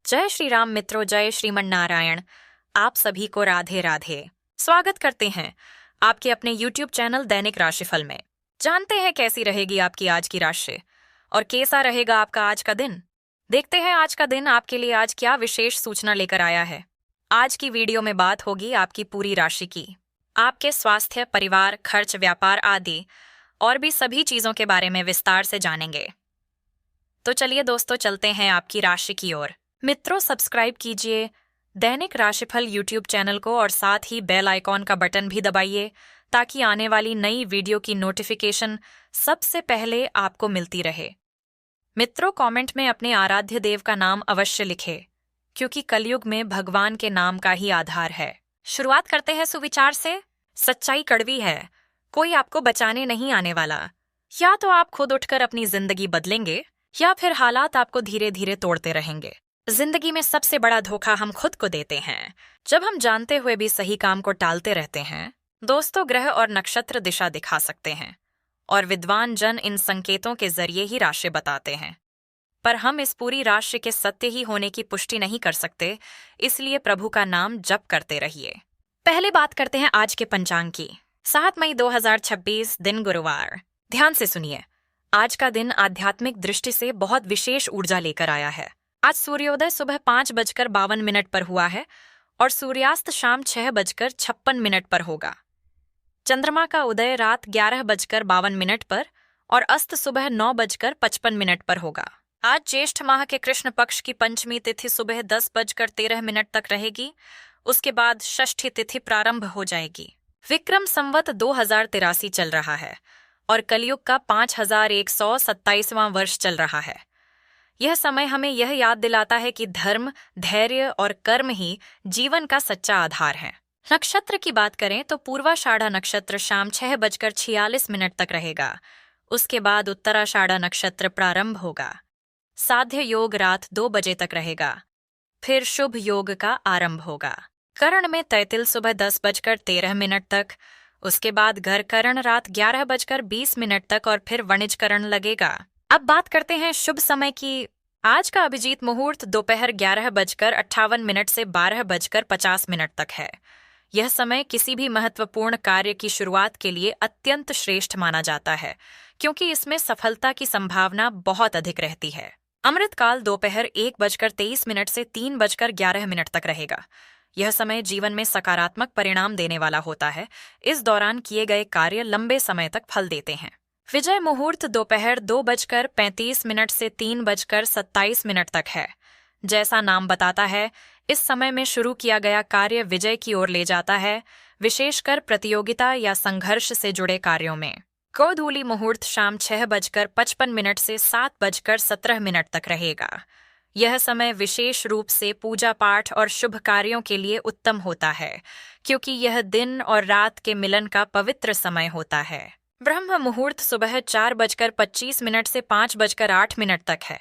जय श्री राम मित्रों, जय श्रीमन नारायण। आप सभी को राधे राधे। स्वागत करते हैं आपके अपने YouTube चैनल दैनिक राशिफल में। जानते हैं कैसी रहेगी आपकी आज की राशि और कैसा रहेगा आपका आज का दिन। देखते हैं आज का दिन आपके लिए आज क्या विशेष सूचना लेकर आया है। आज की वीडियो में बात होगी आपकी पूरी राशि की, आपके स्वास्थ्य, परिवार, खर्च, व्यापार आदि और भी सभी चीजों के बारे में विस्तार से जानेंगे। तो चलिए दोस्तों, चलते हैं आपकी राशि की ओर। मित्रों, सब्सक्राइब कीजिए दैनिक राशिफल YouTube चैनल को और साथ ही बेल आइकॉन का बटन भी दबाइए ताकि आने वाली नई वीडियो की नोटिफिकेशन सबसे पहले आपको मिलती रहे। मित्रों, कमेंट में अपने आराध्य देव का नाम अवश्य लिखें क्योंकि कलयुग में भगवान के नाम का ही आधार है। शुरुआत करते हैं सुविचार से। सच्चाई कड़वी है, कोई आपको बचाने नहीं आने वाला। या तो आप खुद उठकर अपनी जिंदगी बदलेंगे या फिर हालात आपको धीरे धीरे तोड़ते रहेंगे। जिंदगी में सबसे बड़ा धोखा हम खुद को देते हैं जब हम जानते हुए भी सही काम को टालते रहते हैं। दोस्तों, ग्रह और नक्षत्र दिशा दिखा सकते हैं और विद्वान जन इन संकेतों के जरिए ही राशि बताते हैं, पर हम इस पूरी राशि के सत्य ही होने की पुष्टि नहीं कर सकते, इसलिए प्रभु का नाम जप करते रहिए। पहले बात करते हैं आज के पंचांग की। 7 मई 2026 दिन गुरुवार। ध्यान से सुनिए, आज का दिन आध्यात्मिक दृष्टि से बहुत विशेष ऊर्जा लेकर आया है। आज सूर्योदय सुबह 5:52 पर हुआ है और सूर्यास्त शाम 6:56 पर होगा। चंद्रमा का उदय रात 11:52 पर और अस्त सुबह 9:55 पर होगा। आज ज्येष्ठ माह के कृष्ण पक्ष की पंचमी तिथि सुबह 10:13 तक रहेगी। उसके बाद षष्ठी तिथि प्रारंभ हो जाएगी। विक्रम संवत 2083 चल रहा है और कलयुग का 5127वां वर्ष चल रहा है। यह समय हमें यह याद दिलाता है कि धर्म, धैर्य और कर्म ही जीवन का सच्चा आधार है। नक्षत्र की बात करें तो पूर्वाषाढ़ा नक्षत्र शाम 6:46 तक रहेगा। उसके बाद उत्तराषाढ़ा नक्षत्र प्रारंभ होगा। साध्य योग रात 2 बजे तक रहेगा, फिर शुभ योग का आरंभ होगा। करण में तैतिल सुबह 10:13 तक, उसके बाद घर करण रात 11:20 तक और फिर वणिज करण लगेगा। अब बात करते हैं शुभ समय की। आज का अभिजीत मुहूर्त दोपहर 11:58 से 12:50 तक है। यह समय किसी भी महत्वपूर्ण कार्य की शुरुआत के लिए अत्यंत श्रेष्ठ माना जाता है क्योंकि इसमें सफलता की संभावना बहुत अधिक रहती है। अमृतकाल दोपहर 1:23 से 3:11 तक रहेगा। यह समय जीवन में सकारात्मक परिणाम देने वाला होता है। इस दौरान किए गए कार्य लंबे समय तक फल देते हैं। विजय मुहूर्त दोपहर 2:35 से 3:27 तक है। जैसा नाम बताता है, इस समय में शुरू किया गया कार्य विजय की ओर ले जाता है, विशेषकर प्रतियोगिता या संघर्ष से जुड़े कार्यों में। गोधूली मुहूर्त शाम 6:55 से 7:17 तक रहेगा। यह समय विशेष रूप से पूजा पाठ और शुभ कार्यों के लिए उत्तम होता है क्योंकि यह दिन और रात के मिलन का पवित्र समय होता है। ब्रह्म मुहूर्त सुबह 4:25 से 5:08 तक है।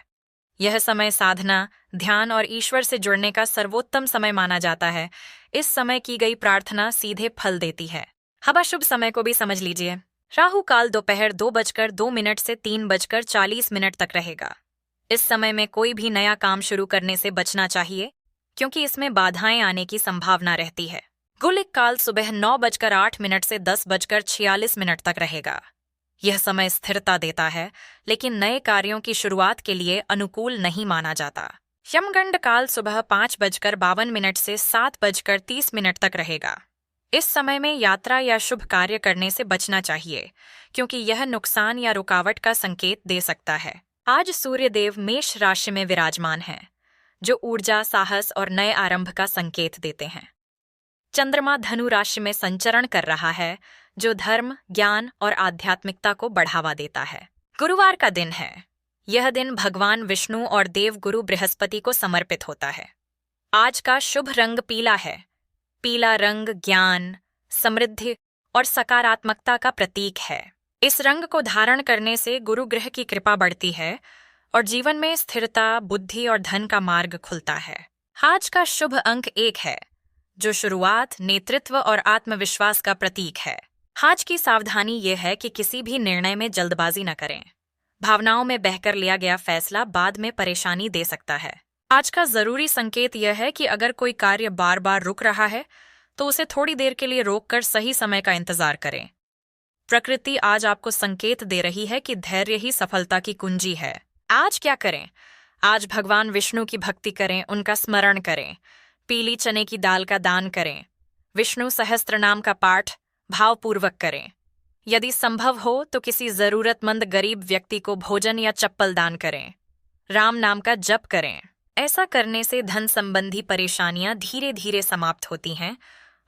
यह समय साधना, ध्यान और ईश्वर से जुड़ने का सर्वोत्तम समय माना जाता है। इस समय की गई प्रार्थना सीधे फल देती है। अब शुभ समय को भी समझ लीजिए। राहु काल दोपहर 2:02 से 3:40 तक रहेगा। इस समय में कोई भी नया काम शुरू करने से बचना चाहिए क्योंकि इसमें बाधाएं आने की संभावना रहती है। गुलिक काल सुबह 9:08 से 10:46 तक रहेगा। यह समय स्थिरता देता है लेकिन नए कार्यों की शुरुआत के लिए अनुकूल नहीं माना जाता। यमगंड काल सुबह 5:52 से 7:30 तक रहेगा। इस समय में यात्रा या शुभ कार्य करने से बचना चाहिए क्योंकि यह नुकसान या रुकावट का संकेत दे सकता है। आज सूर्यदेव मेष राशि में विराजमान हैं, जो ऊर्जा, साहस और नए आरंभ का संकेत देते हैं। चंद्रमा धनु राशि में संचरण कर रहा है, जो धर्म, ज्ञान और आध्यात्मिकता को बढ़ावा देता है। गुरुवार का दिन है। यह दिन भगवान विष्णु और देव गुरु बृहस्पति को समर्पित होता है। आज का शुभ रंग पीला है। पीला रंग ज्ञान, समृद्धि और सकारात्मकता का प्रतीक है। इस रंग को धारण करने से गुरु ग्रह की कृपा बढ़ती है और जीवन में स्थिरता, बुद्धि और धन का मार्ग खुलता है। आज का शुभ अंक 1 है, जो शुरुआत, नेतृत्व और आत्मविश्वास का प्रतीक है। आज की सावधानी यह है कि किसी भी निर्णय में जल्दबाजी न करें। भावनाओं में बहकर लिया गया फैसला बाद में परेशानी दे सकता है। आज का जरूरी संकेत यह है कि अगर कोई कार्य बार बार रुक रहा है तो उसे थोड़ी देर के लिए रोककर सही समय का इंतजार करें। प्रकृति आज आपको संकेत दे रही है कि धैर्य ही सफलता की कुंजी है। आज क्या करें? आज भगवान विष्णु की भक्ति करें, उनका स्मरण करें, पीली चने की दाल का दान करें, विष्णु सहस्त्र नाम का पाठ भावपूर्वक करें। यदि संभव हो तो किसी जरूरतमंद गरीब व्यक्ति को भोजन या चप्पल दान करें। राम नाम का जप करें। ऐसा करने से धन संबंधी परेशानियां धीरे धीरे समाप्त होती हैं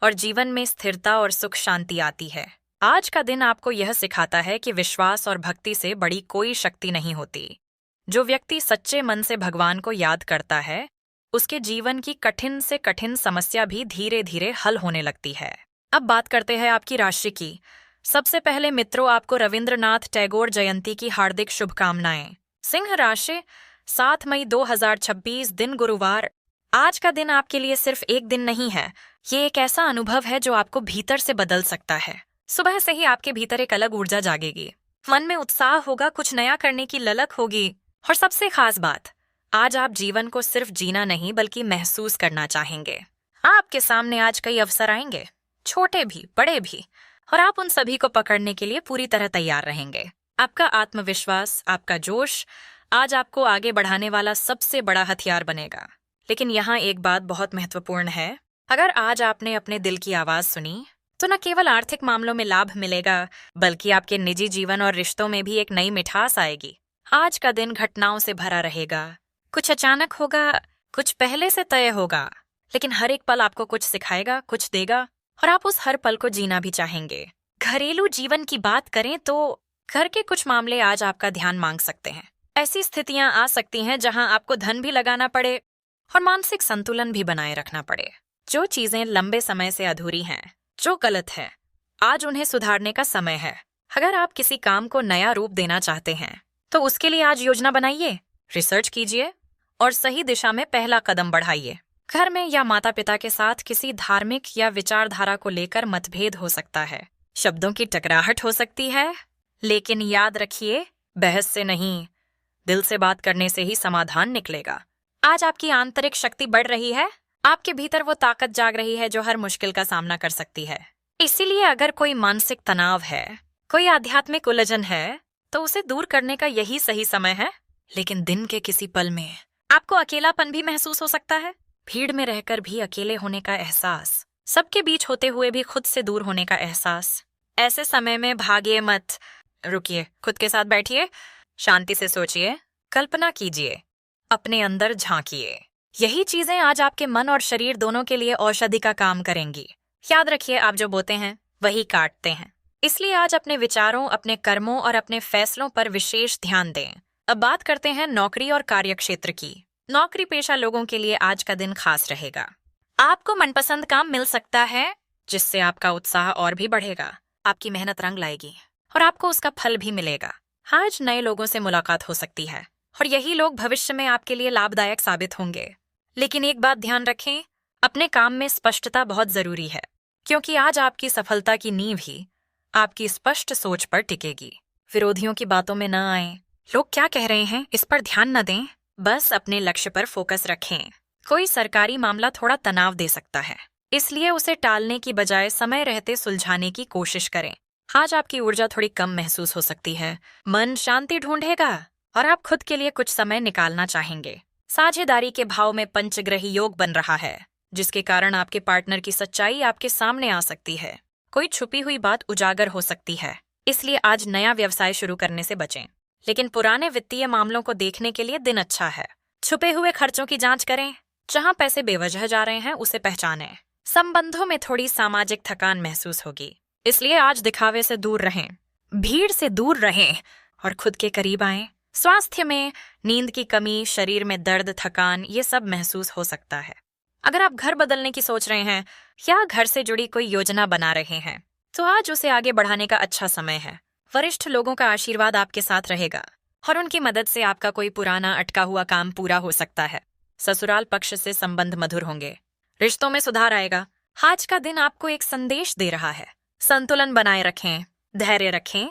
और जीवन में स्थिरता और सुख शांति आती है। आज का दिन आपको यह सिखाता है कि विश्वास और भक्ति से बड़ी कोई शक्ति नहीं होती। जो व्यक्ति सच्चे मन से भगवान को याद करता है उसके जीवन की कठिन से कठिन समस्या भी धीरे धीरे हल होने लगती है। अब बात करते हैं आपकी राशि की। सबसे पहले मित्रों, आपको रविंद्रनाथ टैगोर जयंती की हार्दिक शुभकामनाएं। सिंह राशि, 7 मई 2026 दिन गुरुवार। आज का दिन आपके लिए सिर्फ एक दिन नहीं है, ये एक ऐसा अनुभव है जो आपको भीतर से बदल सकता है। सुबह से ही आपके भीतर एक अलग ऊर्जा जागेगी, मन में उत्साह होगा, कुछ नया करने की ललक होगी। और सबसे खास बात, आज आप जीवन को सिर्फ जीना नहीं बल्कि महसूस करना चाहेंगे। आपके सामने आज कई अवसर आएंगे, छोटे भी बड़े भी, और आप उन सभी को पकड़ने के लिए पूरी तरह तैयार रहेंगे। आपका आत्मविश्वास, आपका जोश आज आपको आगे बढ़ाने वाला सबसे बड़ा हथियार बनेगा। लेकिन यहाँ एक बात बहुत महत्वपूर्ण है, अगर आज आपने अपने दिल की आवाज सुनी तो न केवल आर्थिक मामलों में लाभ मिलेगा बल्कि आपके निजी जीवन और रिश्तों में भी एक नई मिठास आएगी। आज का दिन घटनाओं से भरा रहेगा, कुछ अचानक होगा, कुछ पहले से तय होगा, लेकिन हर एक पल आपको कुछ सिखाएगा, कुछ देगा, और आप उस हर पल को जीना भी चाहेंगे। घरेलू जीवन की बात करें तो घर के कुछ मामले आज आपका ध्यान मांग सकते हैं। ऐसी स्थितियां आ सकती हैं जहां आपको धन भी लगाना पड़े और मानसिक संतुलन भी बनाए रखना पड़े। जो चीजें लंबे समय से अधूरी हैं, जो गलत है, आज उन्हें सुधारने का समय है। अगर आप किसी काम को नया रूप देना चाहते हैं तो उसके लिए आज योजना बनाइए, रिसर्च कीजिए और सही दिशा में पहला कदम बढ़ाइए। घर में या माता पिता के साथ किसी धार्मिक या विचारधारा को लेकर मतभेद हो सकता है, शब्दों की टकराहट हो सकती है, लेकिन याद रखिए, बहस से नहीं, दिल से बात करने से ही समाधान निकलेगा। आज आपकी आंतरिक शक्ति बढ़ रही है, आपके भीतर वो ताकत जाग रही है जो हर मुश्किल का सामना कर सकती है। इसीलिए अगर कोई मानसिक तनाव है, कोई आध्यात्मिक उलझन है, तो उसे दूर करने का यही सही समय है। लेकिन दिन के किसी पल में आपको अकेलापन भी महसूस हो सकता है, भीड़ में रहकर भी अकेले होने का एहसास, सबके बीच होते हुए भी खुद से दूर होने का एहसास। ऐसे समय में भागिए मत, रुकिए, खुद के साथ बैठिए, शांति से सोचिए, कल्पना कीजिए, अपने अंदर झांकिए। यही चीजें आज आपके मन और शरीर दोनों के लिए औषधि का काम करेंगी। याद रखिए, आप जो बोते हैं वही काटते हैं। इसलिए आज अपने विचारों, अपने कर्मों और अपने फैसलों पर विशेष ध्यान दें। अब बात करते हैं नौकरी और कार्यक्षेत्र की। नौकरी पेशा लोगों के लिए आज का दिन खास रहेगा। आपको मनपसंद काम मिल सकता है जिससे आपका उत्साह और भी बढ़ेगा, आपकी मेहनत रंग लाएगी और आपको उसका फल भी मिलेगा। आज नए लोगों से मुलाकात हो सकती है और यही लोग भविष्य में आपके लिए लाभदायक साबित होंगे। लेकिन एक बात ध्यान रखें, अपने काम में स्पष्टता बहुत जरूरी है, क्योंकि आज आपकी सफलता की नींव ही आपकी स्पष्ट सोच पर टिकेगी। विरोधियों की बातों में न आएं, लोग क्या कह रहे हैं इस पर ध्यान न दें, बस अपने लक्ष्य पर फोकस रखें। कोई सरकारी मामला थोड़ा तनाव दे सकता है, इसलिए उसे टालने की बजाय समय रहते सुलझाने की कोशिश करें। आज आपकी ऊर्जा थोड़ी कम महसूस हो सकती है, मन शांति ढूंढेगा और आप खुद के लिए कुछ समय निकालना चाहेंगे। साझेदारी के भाव में पंचग्रही योग बन रहा है, जिसके कारण आपके पार्टनर की सच्चाई आपके सामने आ सकती है। कोई छुपी हुई बात उजागर हो सकती है, इसलिए आज नया व्यवसाय शुरू करने से बचें। लेकिन पुराने वित्तीय मामलों को देखने के लिए दिन अच्छा है। छुपे हुए खर्चों की जांच करें, जहां पैसे बेवजह जा रहे हैं उसे पहचानें। संबंधों में थोड़ी सामाजिक थकान महसूस होगी, इसलिए आज दिखावे से दूर रहें, भीड़ से दूर रहें और खुद के करीब आएं। स्वास्थ्य में नींद की कमी, शरीर में दर्द, थकान, ये सब महसूस हो सकता है। अगर आप घर बदलने की सोच रहे हैं या घर से जुड़ी कोई योजना बना रहे हैं तो आज उसे आगे बढ़ाने का अच्छा समय है। वरिष्ठ लोगों का आशीर्वाद आपके साथ रहेगा और उनकी मदद से आपका कोई पुराना अटका हुआ काम पूरा हो सकता है। ससुराल पक्ष से संबंध मधुर होंगे, रिश्तों में सुधार आएगा। आज का दिन आपको एक संदेश दे रहा है, संतुलन बनाए रखें, धैर्य रखें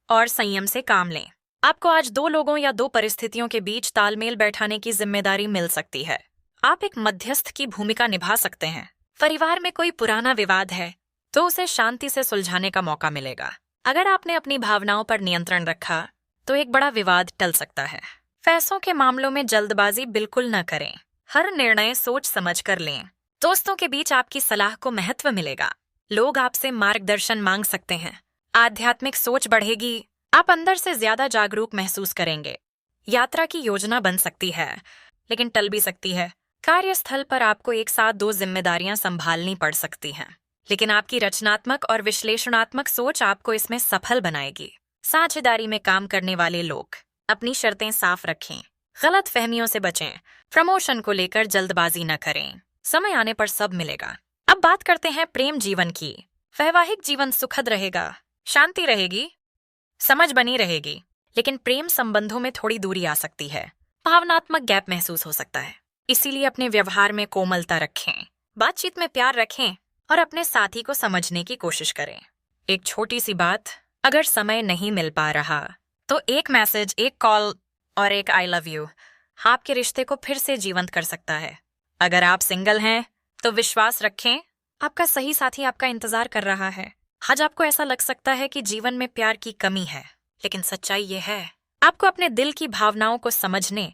और संयम से काम लें। आपको आज दो लोगों या दो परिस्थितियों के बीच तालमेल बैठाने की जिम्मेदारी मिल सकती है। आप एक मध्यस्थ की भूमिका निभा सकते हैं। परिवार में कोई पुराना विवाद है तो उसे शांति से सुलझाने का मौका मिलेगा। अगर आपने अपनी भावनाओं पर नियंत्रण रखा तो एक बड़ा विवाद टल सकता है। फैसलों के मामलों में जल्दबाजी बिल्कुल न करें। हर निर्णय सोच समझ कर लें। दोस्तों के बीच आपकी सलाह को महत्व मिलेगा। लोग आपसे मार्गदर्शन मांग सकते हैं। आध्यात्मिक सोच बढ़ेगी। आप अंदर से ज्यादा जागरूक महसूस करेंगे। यात्रा की योजना बन सकती है लेकिन टल भी सकती है। कार्यस्थल पर आपको एक साथ दो जिम्मेदारियां संभालनी पड़ सकती हैं, लेकिन आपकी रचनात्मक और विश्लेषणात्मक सोच आपको इसमें सफल बनाएगी। साझेदारी में काम करने वाले लोग अपनी शर्तें साफ रखें। गलत फहमियों से बचें। प्रमोशन को लेकर जल्दबाजी न करें। समय आने पर सब मिलेगा। अब बात करते हैं प्रेम जीवन की। वैवाहिक जीवन सुखद रहेगा। शांति रहेगी, समझ बनी रहेगी, लेकिन प्रेम संबंधों में थोड़ी दूरी आ सकती है। भावनात्मक गैप महसूस हो सकता है। इसीलिए अपने व्यवहार में कोमलता रखें, बातचीत में प्यार रखें और अपने साथी को समझने की कोशिश करें। एक छोटी सी बात, अगर समय नहीं मिल पा रहा तो एक मैसेज, एक कॉल और एक आई लव यू आपके रिश्ते को फिर से जीवंत कर सकता है। अगर आप सिंगल हैं तो विश्वास रखें, आपका सही साथी आपका इंतजार कर रहा है। आज आपको ऐसा लग सकता है कि जीवन में प्यार की कमी है, लेकिन सच्चाई ये है, आपको अपने दिल की भावनाओं को समझने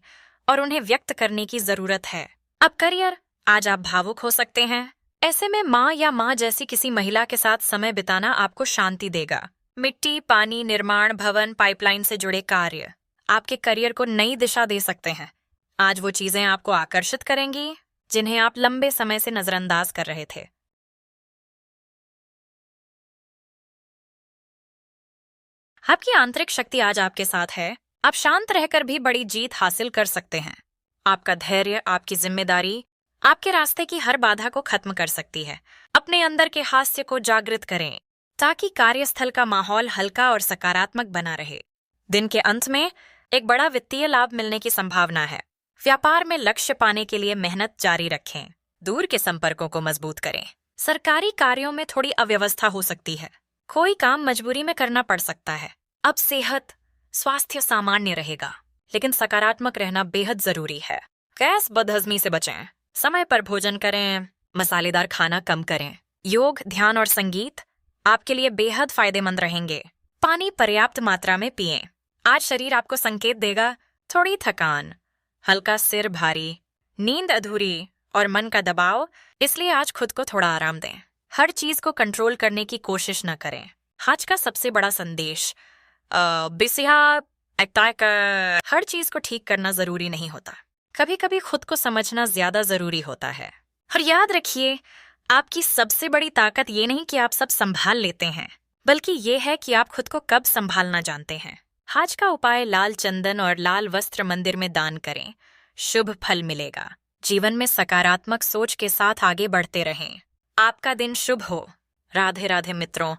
और उन्हें व्यक्त करने की जरूरत है। अब करियर, आज आप भावुक हो सकते हैं। ऐसे में माँ या माँ जैसी किसी महिला के साथ समय बिताना आपको शांति देगा। मिट्टी, पानी, निर्माण, भवन, पाइपलाइन से जुड़े कार्य आपके करियर को नई दिशा दे सकते हैं। आज वो चीजें आपको आकर्षित करेंगी जिन्हें आप लंबे समय से नजरअंदाज कर रहे थे। आपकी आंतरिक शक्ति आज आपके साथ है। आप शांत रहकर भी बड़ी जीत हासिल कर सकते हैं। आपका धैर्य, आपकी जिम्मेदारी आपके रास्ते की हर बाधा को खत्म कर सकती है। अपने अंदर के हास्य को जागृत करें ताकि कार्यस्थल का माहौल हल्का और सकारात्मक बना रहे। दिन के अंत में एक बड़ा वित्तीय लाभ मिलने की संभावना है। व्यापार में लक्ष्य पाने के लिए मेहनत जारी रखें। दूर के संपर्कों को मजबूत करें। सरकारी कार्यों में थोड़ी अव्यवस्था हो सकती है। कोई काम मजबूरी में करना पड़ सकता है। अब सेहत, स्वास्थ्य सामान्य रहेगा, लेकिन सकारात्मक रहना बेहद जरूरी है। गैस, बदहजमी से बचें। समय पर भोजन करें। मसालेदार खाना कम करें। योग, ध्यान और संगीत आपके लिए बेहद फायदेमंद रहेंगे। पानी पर्याप्त मात्रा में पिएं। आज शरीर आपको संकेत देगा। थोड़ी थकान, हल्का सिर भारी, नींद अधूरी और मन का दबाव, इसलिए आज खुद को थोड़ा आराम दें। हर चीज को कंट्रोल करने की कोशिश न करें। आज का सबसे बड़ा संदेश, हर चीज को ठीक करना जरूरी नहीं होता। कभी कभी खुद को समझना ज्यादा जरूरी होता है। और याद रखिए, आपकी सबसे बड़ी ताकत ये नहीं कि आप सब संभाल लेते हैं, बल्कि ये है कि आप खुद को कब संभालना जानते हैं। आज का उपाय, लाल चंदन और लाल वस्त्र मंदिर में दान करें। शुभ फल मिलेगा। जीवन में सकारात्मक सोच के साथ आगे बढ़ते रहें। आपका दिन शुभ हो। राधे राधे मित्रों।